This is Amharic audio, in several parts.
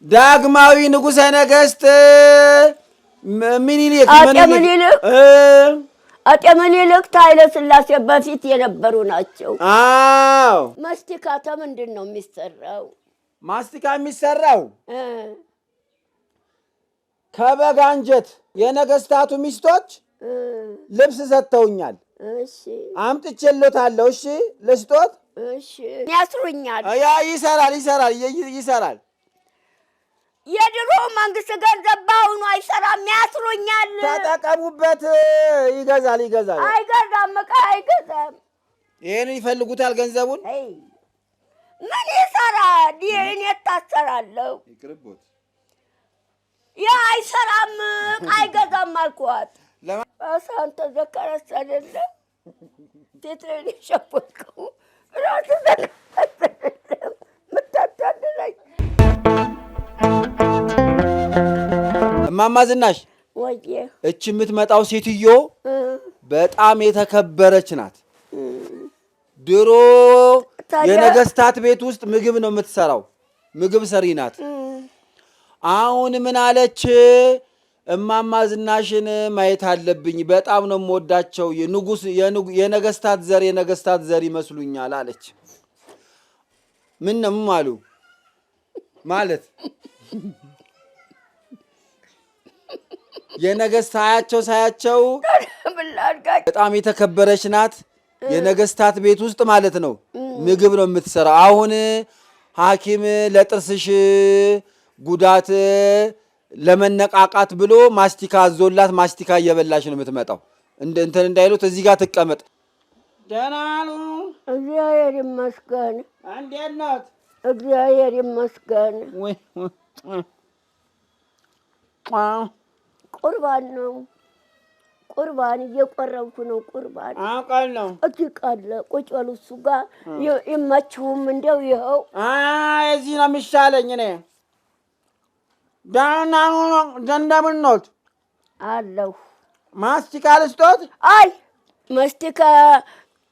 ዳግማዊ ንጉሠ ነገሥት ምኒልክ አጤ ምኒልክ ኃይለ ሥላሴ በፊት የነበሩ ናቸው። አዎ። ማስቲካ ምንድን ነው የሚሰራው? ማስቲካ የሚሰራው ከበግ አንጀት የነገስታቱ ሚስቶች ልብስ ሰጥተውኛል። እሺ አምጥቼልዎታለሁ። እሺ ልስጦት። እሺ ያስሩኛል። ያ ይሰራል። የድሮ መንግስት ገንዘብ በአሁኑ አይሰራም፣ ያስሩኛል። ተጠቀሙበት። ይገዛል። አይገዛም፣ ዕቃ አይገዛም። ይሄን ይፈልጉታል ገንዘቡን። ምን ይሰራል? ይሄን የታሰራለሁ። ይቅርቦት። ያ አይሰራም፣ ዕቃ አይገዛም አልኳት። አንተ ዘከረስ አይደለም ቴትሬን የሸፈንከው ራሱ ዘከረስ አይደለም ምታታድለኝ። እማማ ዝናሽ ወይዬ እቺ የምትመጣው ሴትዮ በጣም የተከበረች ናት። ድሮ የነገስታት ቤት ውስጥ ምግብ ነው የምትሰራው። ምግብ ሰሪ ናት። አሁን ምን አለች? እማማ ዝናሽን ማየት አለብኝ፣ በጣም ነው የምወዳቸው፣ የነገስታት ዘር ይመስሉኛል አለች። ምን አሉ ማለት የነገስት ሳያቸው በጣም የተከበረች ናት። የነገስታት ቤት ውስጥ ማለት ነው ምግብ ነው የምትሰራው። አሁን ሐኪም ለጥርስሽ ጉዳት ለመነቃቃት ብሎ ማስቲካ አዞላት ማስቲካ እየበላሽ ነው የምትመጣው። እንትን እንዳይሉት እዚህ ጋር ትቀመጥ። ደህና ነው። እግዚአብሔር ይመስገን። እንዴት ናት? እግዚአብሔር ይመስገን። ቁርባን ነው። ቁርባን እየቆረብኩ ነው። ቁርባን አውቃለሁ። እዚህ ቃለ ቁጭ በሉ እሱ ጋር ይመችሁም። እንደው ይኸው እዚህ ነው የሚሻለኝ እኔ። ደህና ነው። እንደምን ኖት? አለሁ። ማስቲካ ልስጦት? አይ ማስቲካ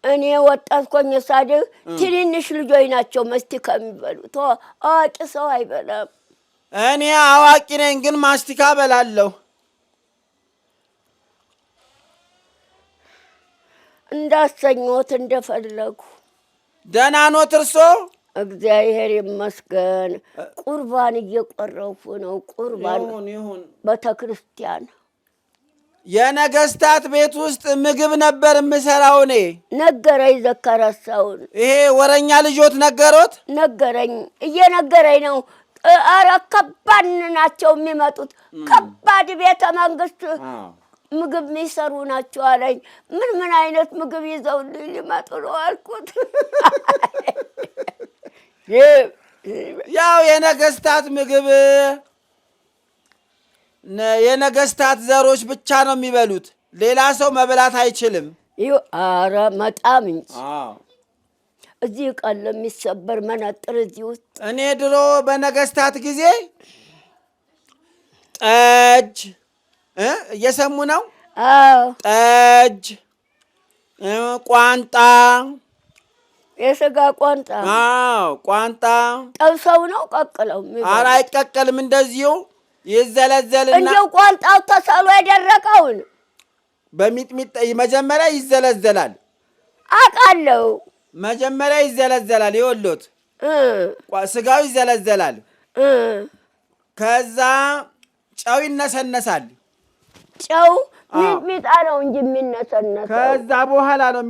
እኔ ወጣት ኮኝ ሳድግ ትንንሽ ልጆች ናቸው ማስቲካ የሚበሉት። አዋቂ ሰው አይበላም። እኔ አዋቂ ነኝ ግን ማስቲካ በላለሁ። እንዳሰኞት እንደፈለጉ። ደህና ኖት እርሶ? እግዚአብሔር ይመስገን። ቁርባን እየቆረፉ ነው። ቁርባን ይሁን። ቤተክርስቲያን የነገስታት ቤት ውስጥ ምግብ ነበር የምሰራው እኔ። ነገረኝ ዘከረሰውን። ይሄ ወረኛ ልጆት ነገሮት? ነገረኝ፣ እየነገረኝ ነው። ኧረ ከባድ ናቸው የሚመጡት። ከባድ ቤተ መንግስት ምግብ የሚሰሩ ናቸው አለኝ። ምን አይነት ምግብ ይዘውልኝ ሊመጡ ነው አልኩት። ያው የነገስታት ምግብ የነገስታት ዘሮች ብቻ ነው የሚበሉት። ሌላ ሰው መብላት አይችልም። ኧረ መጣም እንጂ እዚህ ቃል የሚሰበር መነጥር እዚህ ውስጥ እኔ ድሮ በነገስታት ጊዜ ጠጅ እየሰሙ ነው። ጠጅ፣ ቋንጣ፣ የስጋ ቋንጣ። ቋንጣ ጠብሰው ነው ቀቅለው? ኧረ አይቀቀልም፣ እንደዚሁ ይዘለዘልና እንደው ቋንጣው ተሰሎ የደረቀውን በሚጥሚጣ መጀመሪያ ይዘለዘላል። አውቃለሁ። መጀመሪያ ይዘለዘላል። ይወሎት ስጋው ይዘለዘላል። ከዛ ጨው ይነሰነሳል። ጨው ሚጥሚጣ ነው እንጂ የሚነሰነሰው። ከዛ በኋላ ነው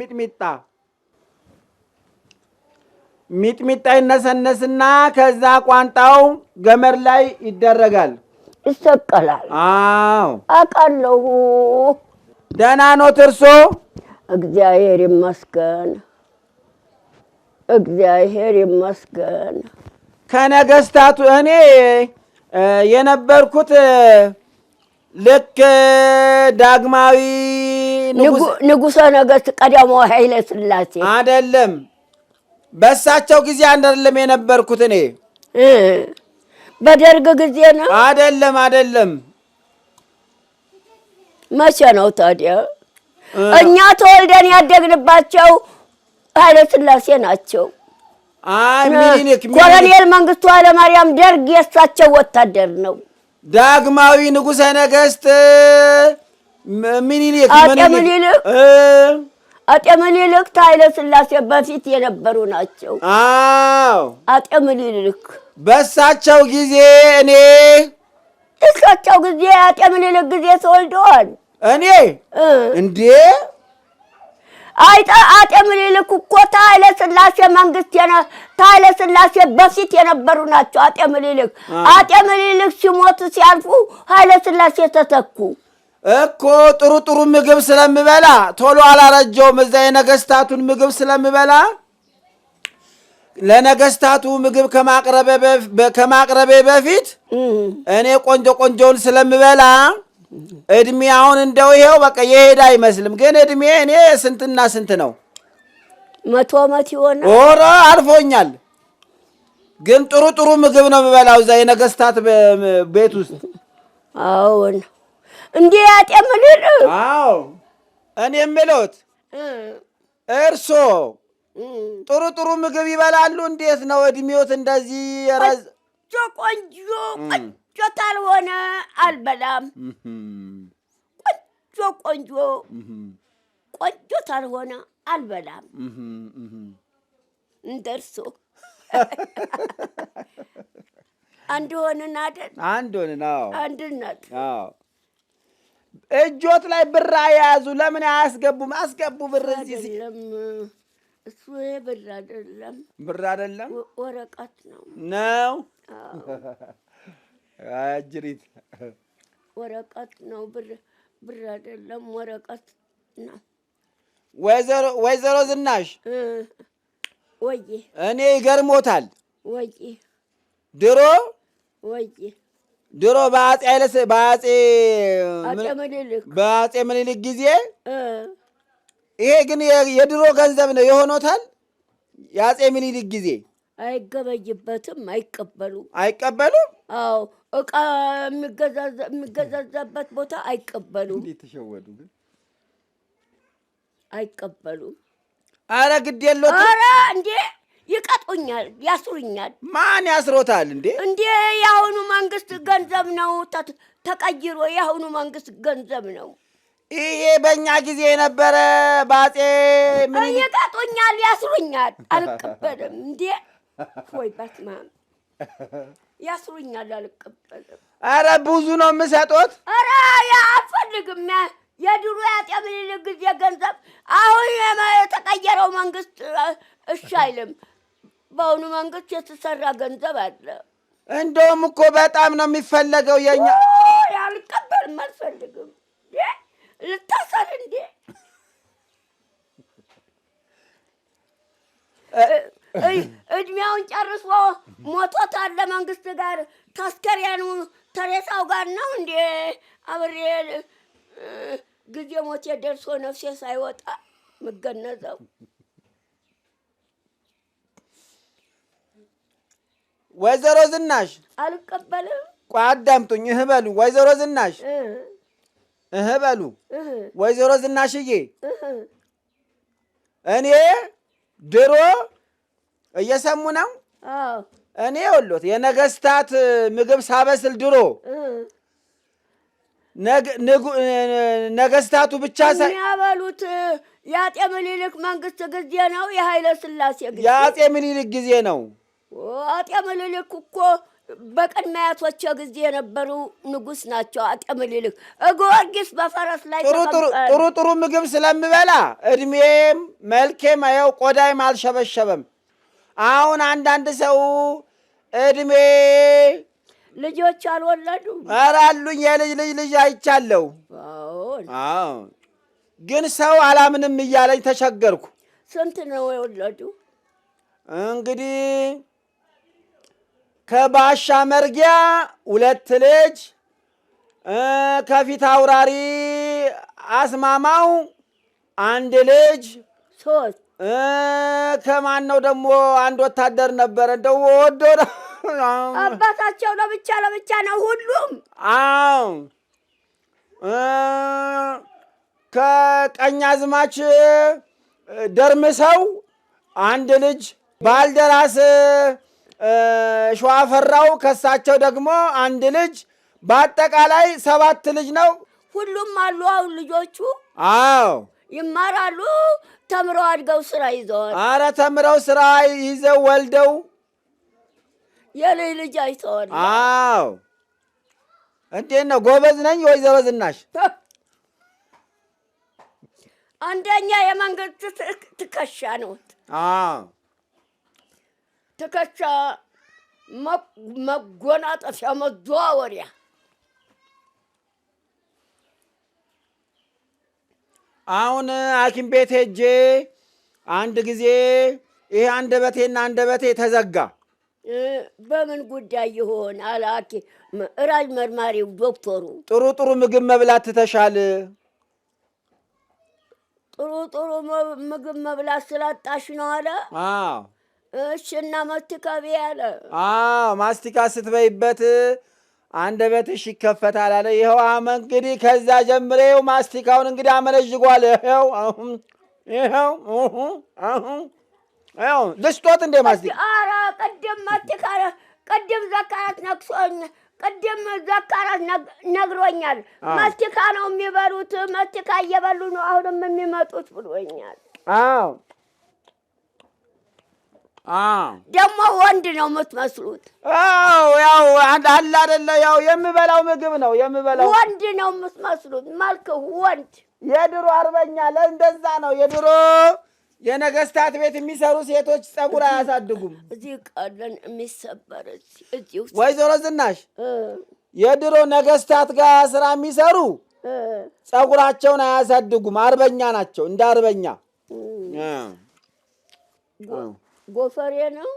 ሚጥሚጣ ይነሰነስና ከዛ ቋንጣው ገመድ ላይ ይደረጋል፣ ይሰቀላል። አውቃለሁ። ደህና ኖት እርሶ? እግዚአብሔር ይመስገን። እግዚአብሔር ይመስገን። ከነገስታቱ እኔ የነበርኩት ልክ ዳግማዊ ንጉሠ ነገሥት ቀዳማዊ ኃይለ ሥላሴ አይደለም፣ በሳቸው ጊዜ አይደለም የነበርኩት እኔ። በደርግ ጊዜ ነው? አይደለም። መቼ ነው ታዲያ? እኛ ተወልደን ያደግንባቸው ኃይለ ሥላሴ ናቸው። አይ ሚኒሊክ ኮሎኔል መንግስቱ ኃይለማርያም ደርግ የእሳቸው ወታደር ነው። ዳግማዊ ንጉሠ ነገሥት ሚኒሊክ አጤ ምኒልክ ከኃይለ ሥላሴ በፊት የነበሩ ናቸው። አዎ አጤ ምኒልክ በእሳቸው ጊዜ እሳቸው ጊዜ አጤ ምኒልክ ጊዜ ተወልደዋል። እኔ እንዴ አጤ ምኒልክ እኮ ከኃይለ ሥላሴ መንግስት ከኃይለ ሥላሴ በፊት የነበሩ ናቸው። አጤ ምኒልክ ሲሞቱ ሲያልፉ ኃይለ ሥላሴ ተተኩ እኮ። ጥሩ ጥሩ ምግብ ስለምበላ ቶሎ አላረጀውም። እዛ የነገስታቱን ምግብ ስለምበላ ለነገስታቱ ምግብ ከማቅረቤ በፊት እኔ ቆንጆ ቆንጆውን ስለምበላ እድሜ አሁን እንደው ይሄው በቃ የሄደ አይመስልም። ግን እድሜ እኔ ስንትና ስንት ነው? 100 ዓመት ይሆናል። ኦሮ አልፎኛል። ግን ጥሩ ጥሩ ምግብ ነው የምበላው እዛ የነገስታት ቤት ውስጥ። አዎን እንዴ አጤ ምኒልክ? አዎ እኔ የምሎት እርሶ ጥሩ ጥሩ ምግብ ይበላሉ? እንዴት ነው እድሜዎት እንደዚህ የረዝ ቆንጆ ካልሆነ አልበላም። ቆንጆ ካልሆነ አልበላም። እንደርሶ አንድ ሆነን አይደል? አንድ ሆነን። አዎ አንድነት። አዎ እጆት ላይ ብር አያያዙ ለምን አያስገቡም? አስገቡ ብር እዚህ። እሱ ብር አይደለም። ብር አይደለም፣ ወረቀት ነው። አጅሪት ወረቀት ነው። ብር አይደለም፣ ወረቀት ነው። ወይዘሮ ዝናሽ ወይ እኔ ይገርሞታል። ወይ ድሮ በአጼ ምኒልክ ጊዜ ይሄ ግን የድሮ ገንዘብ ነው የሆኖታል። የአጼ ምኒልክ ጊዜ አይገበይበትም። አይቀበሉም። አዎ እቃ የሚገዛዛበት ቦታ አይቀበሉም። እንዴት ተሸወዱ ግን? አይቀበሉም። አረ ግድ የለውም። አረ እንዴ ይቀጡኛል፣ ያስሩኛል። ማን ያስሮታል እንዴ? እንዴ የአሁኑ መንግስት ገንዘብ ነው ተቀይሮ፣ የአሁኑ መንግስት ገንዘብ ነው። ይሄ በእኛ ጊዜ የነበረ በአጼ ምኒልክ ይቀጡኛል፣ ያስሩኛል። አልቀበልም። እንዴ ወይ በስመ አብ ያስሩኛል፣ አልቀበልም። አረ ብዙ ነው የምሰጦት። አረ አልፈልግም። የድሮ የአጤ ምኒልክ ጊዜ ገንዘብ አሁን የተቀየረው መንግስት እሺ አይልም። በአሁኑ መንግስት የተሰራ ገንዘብ አለ። እንደውም እኮ በጣም ነው የሚፈለገው የኛ። አልቀበልም፣ አልፈልግም። ልታሰር እንዴ? እድሜውን ጨርሶ ሞቶታል። ለመንግስት ጋር ታስከሪያኑ ተሬሳው ጋር ነው እንዴ አብሬ ጊዜ ሞቴ ደርሶ ነፍሴ ሳይወጣ ምገነዘው። ወይዘሮ ዝናሽ አልቀበልም። ቆይ አዳምጡኝ። እህ በሉ ወይዘሮ ዝናሽ፣ እህ በሉ ወይዘሮ ዝናሽዬ። እኔ ድሮ እየሰሙ ነው። እኔ ወሎት የነገስታት ምግብ ሳበስል ድሮ ነገስታቱ ብቻ የሚያበሉት የአጤ ምኒልክ መንግስት ጊዜ ነው። የኃይለ ሥላሴ ጊዜ የአጤ ምኒልክ ጊዜ ነው። አጤ ምኒልክ እኮ በቅድመ አያቶቼ ጊዜ የነበሩ ንጉስ ናቸው። አጤ ምኒልክ ጊዮርጊስ በፈረስ ላይ ጥሩ ምግብ ስለምበላ እድሜም መልኬም ያው ቆዳይም አልሸበሸበም። አሁን አንዳንድ ሰው እድሜ ልጆች አልወለዱም። ኧረ አሉኝ። የልጅ አይቻለሁ። አዎ ግን ሰው አላምንም እያለኝ ተቸገርኩ። ስንት ነው የወለዱ? እንግዲህ ከባሻ መርጊያ 2 ልጅ፣ ከፊት አውራሪ አስማማው 1 ልጅ፣ 3 ከማን ነው ደግሞ አንድ ወታደር ነበረ እንደው ወዶ አባታቸው ለብቻ ነው ሁሉም። አዎ ከቀኛዝማች ደርምሰው 1 ልጅ ባልደራስ ሸዋፈራው ከሳቸው ደግሞ አንድ ልጅ በአጠቃላይ 7 ልጅ ነው። ሁሉም አሉ አሁን ልጆቹ። አዎ ይማራሉ፣ ተምረው አድገው ስራ ይዘዋል። አረ ተምረው ስራ ይዘው ወልደው የልጅ ልጅ አይተዋል። አዎ እንዴት ነው? ጎበዝ ነኝ ወይዘሮ ዝናሽ? አንደኛ የመንግስት ትከሻ ነው። አዎ ትከሻ መጎናጠፊያ መዘዋወሪያ። አሁን ሐኪም ቤት ሄጄ አንድ ጊዜ ይሄ አንደበቴና አንደበቴ ተዘጋ። በምን ጉዳይ ይሆን አላኪ ራጅ መርማሪው ዶክተሩ ጥሩ ጥሩ ምግብ መብላት ትተሻል። ጥሩ ምግብ መብላት ስላጣሽ ነው አለ። አዎ እሺ እና ማስቲካ አለ። አዎ ማስቲካ ስትበይበት አንደበትሽ ይከፈታል አለ። ይኸው እንግዲህ ከዛ ጀምሬው ማስቲካውን እንግዲህ አመነዥጓል። ይኸው ልስጦት እንደ ማስቲካ። ኧረ ቅድም ማስቲካ ቅድም ዘካራት ነክሶኝ ቅድም ዘካራት ነግሮኛል። ማስቲካ ነው የሚበሉት፣ ማስቲካ እየበሉ ነው አሁንም የሚመጡት ብሎኛል። አዎ ደግሞ ወንድ ነው የምትመስሉት። አዎ ያው አለ አይደለ? ያው የምበላው ምግብ ነው የምበላው። ወንድ ነው የምትመስሉት፣ መልክ ወንድ። የድሮ አርበኛ ለእንደዛ ነው። የድሮ የነገስታት ቤት የሚሰሩ ሴቶች ፀጉር አያሳድጉም። እዚህ ቀለን የሚሰበር እዚህ ውስጥ ወይዘሮ ዝናሽ የድሮ ነገስታት ጋር ስራ የሚሰሩ ፀጉራቸውን አያሳድጉም። አርበኛ ናቸው፣ እንደ አርበኛ። ጎፈሬ ነው።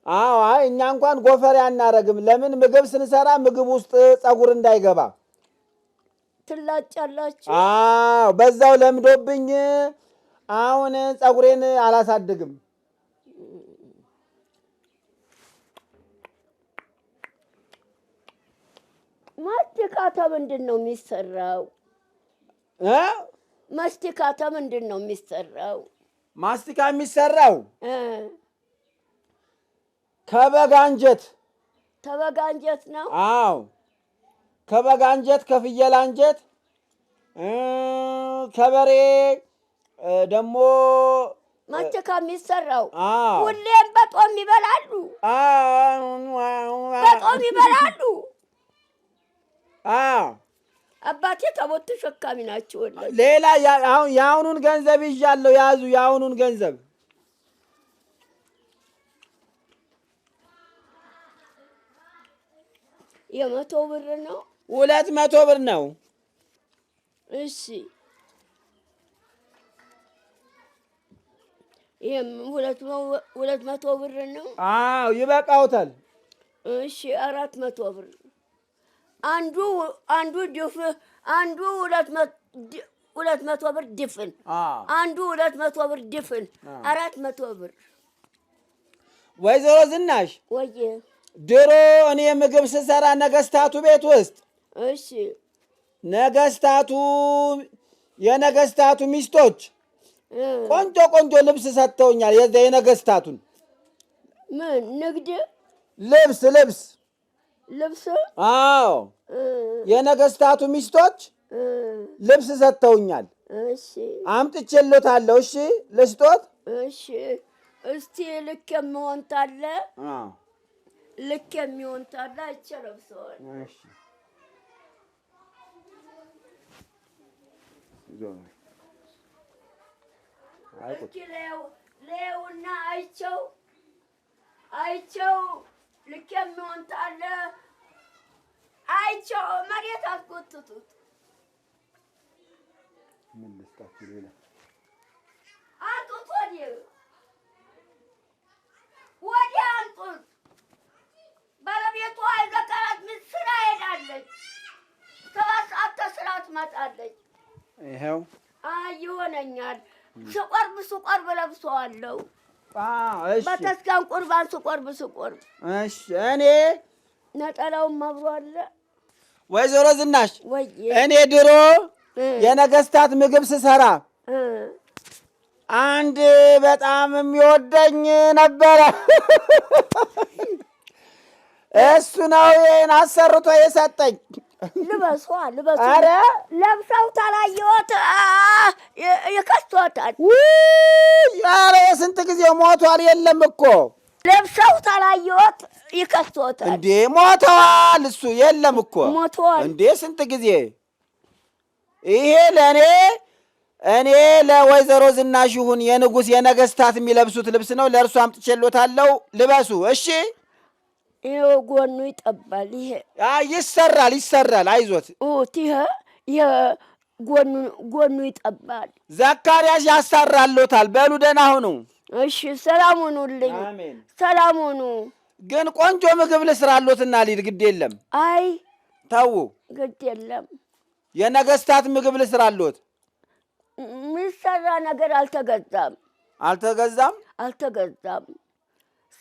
አዎ አይ እኛ እንኳን ጎፈሬ አናረግም። ለምን? ምግብ ስንሰራ ምግብ ውስጥ ፀጉር እንዳይገባ ትላጫላችሁ። አዎ በዛው ለምዶብኝ አሁን ፀጉሬን አላሳድግም። ማስቲካ ምንድን ነው የሚሰራው? ማስቲካ ምንድን ነው የሚሰራው? ማስቲካ የሚሰራው ከበግ አንጀት። ከበግ አንጀት ነው? አዎ ከበግ አንጀት፣ ከፍየል አንጀት፣ ከበሬ ደግሞ ማስቲካ የሚሰራው። አዎ ሁሌም በጦም ይበላሉ። በጦም ይበላሉ። አዎ አባቴ ታቦት ተሸካሚ ናቸው። ሌላ የአሁኑን ገንዘብ ይዣለሁ። ያዙ የአሁኑን ገንዘብ። የ100 ብር ነው። 200 ብር ነው። እሺ ይሄም 200 ብር ነው። አዎ ይበቃውታል። እሺ 400 ብር። አንዱ ድፍን፣ አንዱ 200 ብር ድፍን፣ አንዱ 200 ብር ድፍን፣ 400 ብር። ወይዘሮ ዝናሽ ወየ ድሮ እኔ ምግብ ስሰራ ነገስታቱ ቤት ውስጥ እሺ የነገስታቱ ሚስቶች ቆንጆ ቆንጆ ልብስ ሰጥተውኛል። የነገስታቱን ምን ንግድ ልብስ? አዎ የነገስታቱ ሚስቶች ልብስ ሰጥተውኛል። እሺ አምጥቼልዎታለሁ። እሺ ልስጦት? እሺ እስቲ ልክ የሚሆን ታለ ልክ የሚሆን ታለ አይቸለብሰዋል። እሺ ሌውና አይቸው ልክ የሚሆን ታለ አይቸው መሬት አስጎትቱት። ምን ልስጣችሁ ሌላ? አንጡት ወዲያ አንጡት። ባለቤቷ የዘከራት ምን ስራ ሄዳለች። 7 ሰዓት ተስራ ትመጣለች። ይኸው ይሆነኛል። ስቆርብ ለብሰዋለሁ። እሺ በተስካን ቁርባን ስቆርብ እሺ እኔ ነጠላውም አብሮ አለ። ወይዘሮ ዝናሽ ወይ እኔ ድሮ የነገስታት ምግብ ስሰራ አንድ በጣም የሚወደኝ ነበረ። እሱ ነው ይሄን አሰርቶ የሰጠኝ። ልበሷ ኧረ ለብሰው ታላየዎት ይከስቶታል። ኧረ የስንት ጊዜ ሞቷል። የለም እኮ ለብሰው ታላየዎት ይከስቶታል። እንዴ ሞተዋል። እሱ የለም እኮ ሞተዋል። እንዴ ስንት ጊዜ ይሄ እኔ ለወይዘሮ ዝናሽ ይሁን የንጉሥ የነገስታት የሚለብሱት ልብስ ነው። ለእርሱ አምጥቼሎታለሁ። ልበሱ እሺ። ይኸው ጎኑ ይጠባል። ይሄ ይሰራል። አይዞት ይሄ ጎኑ ይጠባል። ዘካርያስ ያሰራሎታል። በሉ ደህና ሁኑ። እሺ ሰላም ሁኑልኝ። ሰላም ሁኑ። ግን ቆንጆ ምግብ ልስራሎትና ልሂድ። ግድ የለም። አይ ተው፣ ግድ የለም። የነገስታት ምግብ ልስራሎት። የሚሰራ ነገር አልተገዛም።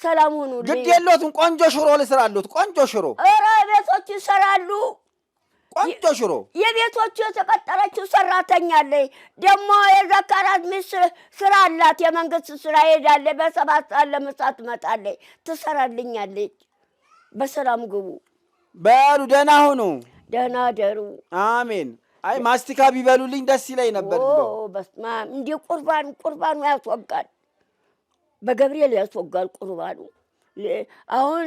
ሰላም ሁኑ። ግድ የለዎትም። ቆንጆ ሽሮ ልስራሎት። ቆንጆ ሽሮ። ኧረ ቤቶች ይሰራሉ። ቆንጆ ሽሮ። የቤቶቹ የተቀጠረችው ሰራተኛ አለኝ። ደግሞ የዘካርያስ ሚስት ስራ አላት። የመንግስት ስራ ሄዳለች። በ7 ሰዓት ለምሳ ትመጣለች። ትሰራልኛለች። በሰላም ግቡ። በሉ ደህና ሁኑ። ደህና ደሩ። አሜን። አይ ማስቲካ ቢበሉልኝ ደስ ይለኝ ነበር። በስመ አብ። እንዲህ ቁርባኑ ያስወጋል። በገብርኤል ያስወጋል ቁርባኑ። አሁን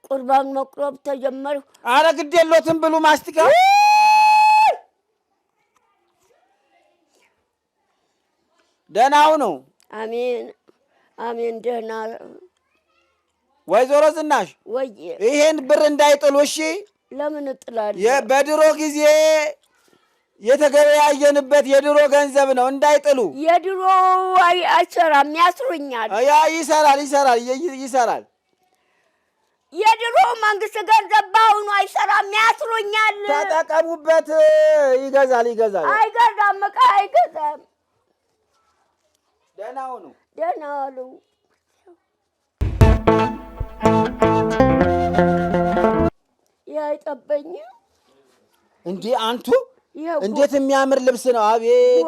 ቁርባን መቁረብ ተጀመረ። አረ ግድ የለዎትም ብሉ ማስቲካ። ደህና ሁኑ። አሜን። ደህና ወይዘሮ ዝናሽ ወይ ይሄን ብር እንዳይጥሉ እሺ። ለምን እጥላለሁ? በድሮ ጊዜ የተገበያየንበት የድሮ ገንዘብ ነው። እንዳይጥሉ። የድሮ አይሰራም፣ ያስሩኛል። ይሰራል። የድሮ መንግስት ገንዘብ በአሁኑ አይሰራም፣ ያስሩኛል። ተጠቀሙበት። ይገዛል። አይገዛም፣ ዕቃ አይገዛም። ደህና ሁኑ። ደህና ዋሉ። ይህ አይጠበኝም እንዴ አንቱ! እንዴት የሚያምር ልብስ ነው! አቤት!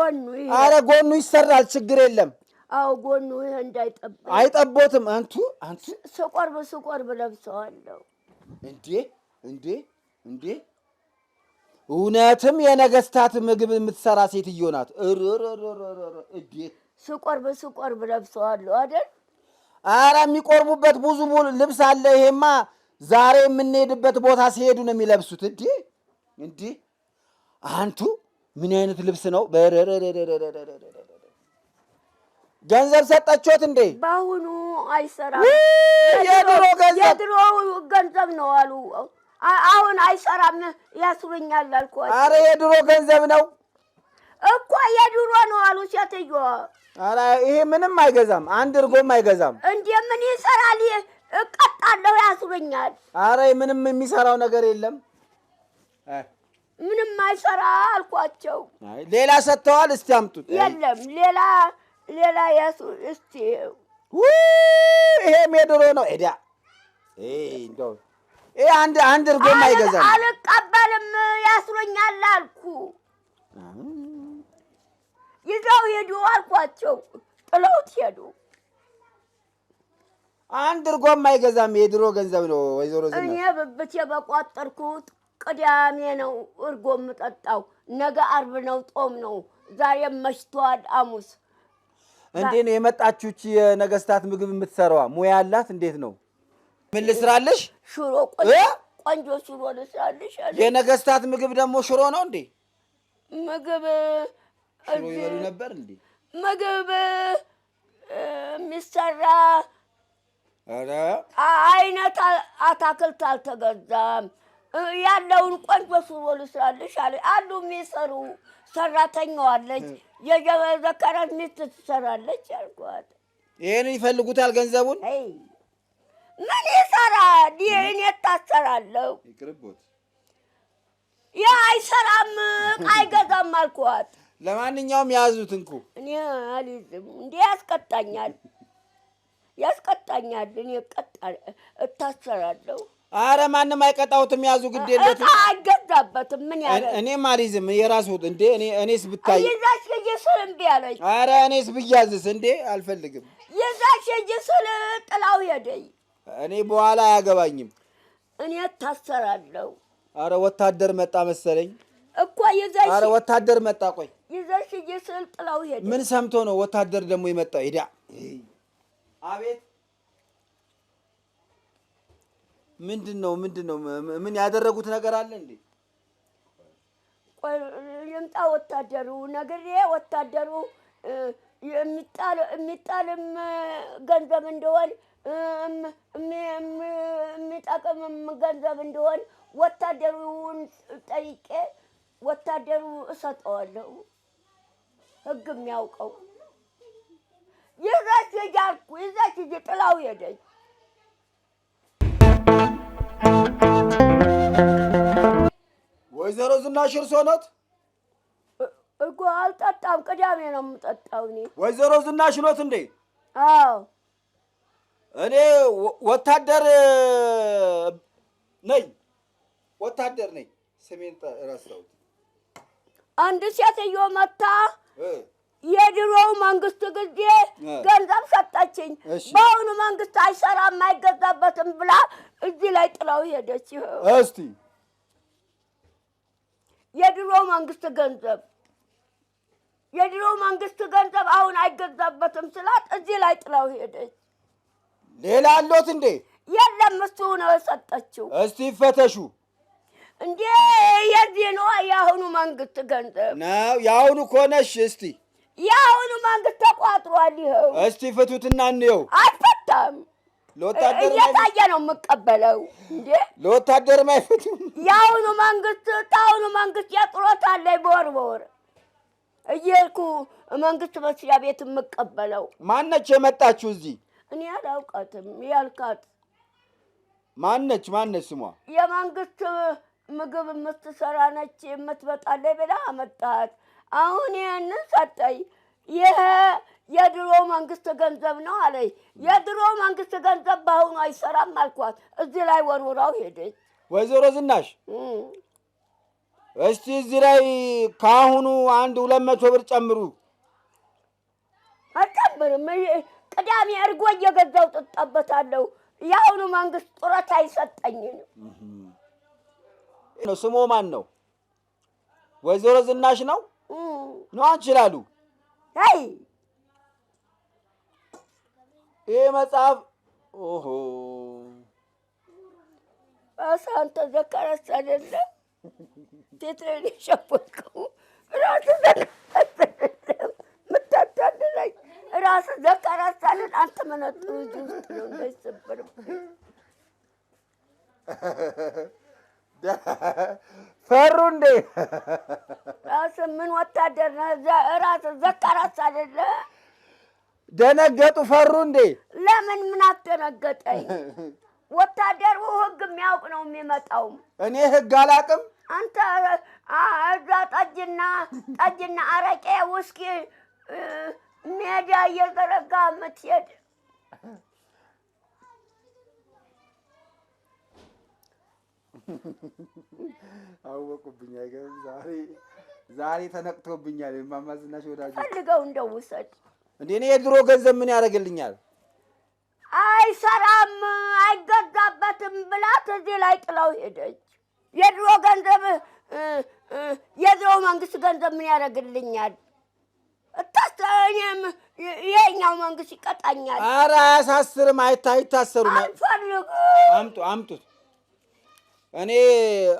አረ ጎኑ ይሰራል፣ ችግር የለም። አዎ ጎኑ ይሄ እንዳይጠበኝ። አይጠቦትም። አንቱ ስቆርብ ለብሰዋለሁ። እንዴ እውነትም የነገስታት ምግብ የምትሰራ ሴትዮ ናት። ስቆርብ ለብሰዋለሁ አይደል? አረ የሚቆርቡበት ብዙ ልብስ አለ። ይሄማ ዛሬ የምንሄድበት ቦታ ሲሄዱ ነው የሚለብሱት። እንዴ አንቱ ምን አይነት ልብስ ነው? ገንዘብ ሰጣችሁት እንዴ? በአሁኑ አይሰራም። የድሮ ገንዘብ ነው አሉ። አሁን አይሰራም፣ ያስሩኛል አልኳቸው። አረ የድሮ ገንዘብ ነው እኮ የድሮ ነው አሉ ሴትዮዋ። አረ ይሄ ምንም አይገዛም፣ አንድ እርጎም አይገዛም። እንዴ ምን ይሰራል? እቀጣለሁ፣ ያስሩኛል። አረ ምንም የሚሰራው ነገር የለም። ምንም አይሰራ አልኳቸው። ሌላ ሰጥተዋል? እስቲ አምጡት። የለም ሌላ ያሱ እስቲ ይሄም የድሮ ነው። ኤዲያ እንደው ይሄ አንድ እርጎም አይገዛም። አልቀበልም፣ ያስሩኛል አልኩ። ይዘው ሄዱ አልኳቸው። ጥለውት ሄዱ። አንድ እርጎም አይገዛም። የድሮ ገንዘብ ነው። ወይዘሮ ዝናሽ እኔ ብብቴ በቋጠርኩት ቅዳሜ ነው እርጎ የምጠጣው። ነገ አርብ ነው፣ ጦም ነው። ዛሬም መሽቷል፣ ሐሙስ። እንዴት ነው የመጣችሁት? የነገስታት ምግብ የምትሰራዋ ሙያ አላት? እንዴት ነው? ምን ልስራልሽ? ሽሮ፣ ቆንጆ ሽሮ ልስራልሽ። የነገስታት ምግብ ደግሞ ሽሮ ነው እንዴ? ምግብ ሽሮ ይበሉ ነበር እንዴ? ምግብ የሚሰራ ኧረ አይነት አታክልት አልተገዛም። ያለውን ቆንጆ ሽሮ ልስራልሽ አሉ የሚሰሩ። ሰራተኛዋ አለች፣ የዘካርያስ ሚስት ትሰራለች አልኳት። ይሄን ይፈልጉታል ገንዘቡን። ምን ይሰራል? እኔ እታሰራለሁ። ያ አይሰራም፣ አይገዛም አልኳት። ለማንኛውም ያዙት እንኩ። እኔ አልይዝም። እንዴ ያስቀጣኛል። እኔ እታሰራለሁ። አረ ማንም አይቀጣውትም። ያዙ ግድ የለትም። አይገዛበትም። ምን ያለ እኔም አልይዝም። የራስዎት እንዴ እኔስ ብታይ ይዛሽ እየስል እምቢ አለኝ። አረ እኔስ ብያዝስ እንዴ አልፈልግም። ይዛሽ እየስል ጥላው ሄደኝ። እኔ በኋላ አያገባኝም። እኔ ታሰራለሁ። አረ ወታደር መጣ መሰለኝ እኮ ይዛሽ። አረ ወታደር መጣ። ቆይ ይዛሽ እየስል ጥላው ሄደኝ። ምን ሰምቶ ነው ወታደር ደግሞ የመጣው? ሄዳ አቤት ምንድነው? ምን ያደረጉት ነገር አለ እንዴ? ቆይ ይምጣ ወታደሩ። ነግሬ ወታደሩ የሚጣልም ገንዘብ እንደሆን የሚጠቅምም ገንዘብ እንደሆን ወታደሩን ጠይቄ ወታደሩ እሰጠዋለሁ። ሕግ የሚያውቀው ይዛች እያልኩ ይዛች ጥላው ሄደች። ወይዘሮ ዝናሽ እርስዎ ኖት? እኮ አልጠጣም። ቅዳሜ ነው የምጠጣው እኔ። ወይዘሮ ዝናሽ ኖት እንዴ? አዎ እኔ ወታደር ነኝ። ወታደር ነኝ። ስሜን ረሳሁት። አንድ ሴትዮ መታ የድሮው መንግስት ጊዜ ገንዘብ ሰጠችኝ። በአሁኑ መንግስት አይሰራም አይገዛበትም ብላ እዚህ ላይ ጥላው ሄደች። እስቲ የድሮ መንግስት ገንዘብ አሁን አይገዛበትም ስላት እዚህ ላይ ጥላው ሄደች። ሌላ አሎት እንዴ? የለም እሱ ነው የሰጠችው። እስቲ ይፈተሹ። እንዴ የዚህ ነው የአሁኑ መንግስት ገንዘብ ነው? የአሁኑ ከሆነሽ እስቲ የአሁኑ መንግስት ተቋጥሯል። ይኸው እስቲ ፍቱትና እንየው። አይፈታም። ለወታደር እየታየ ነው የምቀበለው። እንዴ ለወታደር ማይፈቱም። የአሁኑ መንግስት የጥሮታ ላይ በወር እየሄድኩ መንግስት መስሪያ ቤት የምቀበለው። ማነች የመጣችሁ እዚህ? እኔ አላውቃትም። ያልካት ማነች ስሟ? የመንግስት ምግብ የምትሰራ ነች። የምትበጣለይ ብላ አመጣት። አሁን ይህንን ሰጠኝ። ይሄ የድሮ መንግስት ገንዘብ ነው አለኝ። የድሮ መንግስት ገንዘብ በአሁኑ አይሰራም አልኳት። እዚህ ላይ ወርውራው ሄደች። ወይዘሮ ዝናሽ እስቲ እዚህ ላይ ከአሁኑ 200 ብር ጨምሩ። አልጨምርም። ቅዳሜ እርጎ እየገዛው ጥጣበታለሁ። የአሁኑ መንግስት ጡረታ አይሰጠኝም። ስሞ ማን ነው? ወይዘሮ ዝናሽ ነው አንቺ ይላሉ? አይ ይሄ መጽሐፍ ኦሆ አንተ ዘካርያስ አይደለም? ቴትሬን የሸፈንከው ራስህ ምታታልለኝ ራስህ ዘካርያስ አይደል? አንተ መነጥሩ እዚህ ውስጥ ነው እንዳይሰበርብህ። ፈሩ እንዴ? ራስህ ምን ወታደር ነህ? ራስህ ዘካርያስ አይደለ? ደነገጡ። ፈሩ እንዴ? ለምን ምን አትደነገጠኝ? ወታደሩ ሕግ የሚያውቅ ነው የሚመጣው። እኔ ሕግ አላውቅም። አንተ እዛ ጠጅና አረቄ ውስኪ ሜዳ እየዘረጋ የምትሄድ አወቁብኝ። አይገርም? ዛሬ ተነቅቶብኛል። እማማ ዝናሽ ወዳጅ ፈልገው እንደው ውሰድ። እንዴ እኔ የድሮ ገንዘብ ምን ያደርግልኛል? አይሰራም አይገዛበትም ብላት እዚህ ላይ ጥላው ሄደች። የድሮ ገንዘብ የድሮ መንግስት ገንዘብ ምን ያደርግልኛል? እኔም የኛው መንግስት ይቀጣኛል። ኧረ አያሳስርም። አይታሰሩም። አልፈልግም። አምጡት። እኔ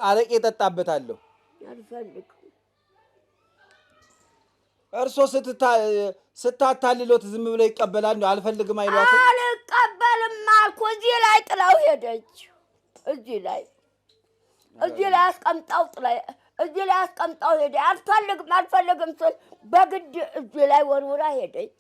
አረቄ እጠጣበታለሁ። አልፈልግም። እርሶ ስታታልሎት ዝም ብሎ ይቀበላል? አልፈልግም አይሏትም? አልቀበልም አልኩ። እዚህ ላይ ጥላው ሄደች። እዚህ ላይ አስቀምጣው ሄደ። አልፈልግም ስል በግድ እዚህ ላይ ወርውራ ሄደች።